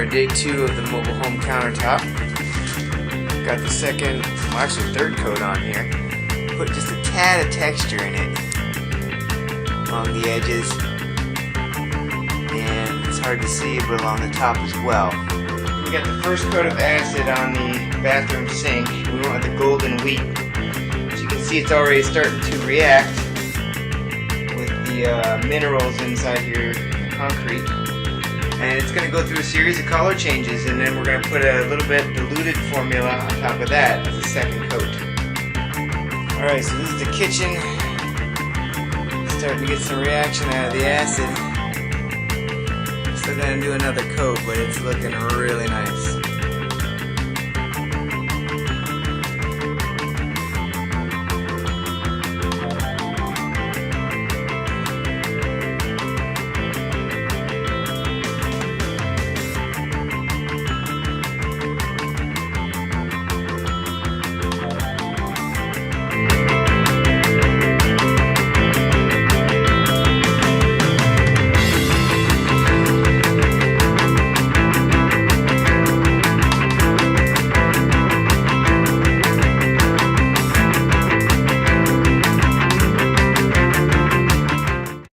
Day 2 of the mobile home countertop. Got the second, well actually third coat on here. Put just a tad of texture in it along the edges, and it's hard to see but along the top as well. We got the first coat of acid on the bathroom sink. We went with the golden wheat. As you can see, it's already starting to react with the minerals inside here, the concrete. And it's going to go through a series of color changes, and then we're going to put a little bit diluted formula on top of that as a second coat. Alright, so this is the kitchen. Starting to get some reaction out of the acid. Still going to do another coat, but it's looking really nice.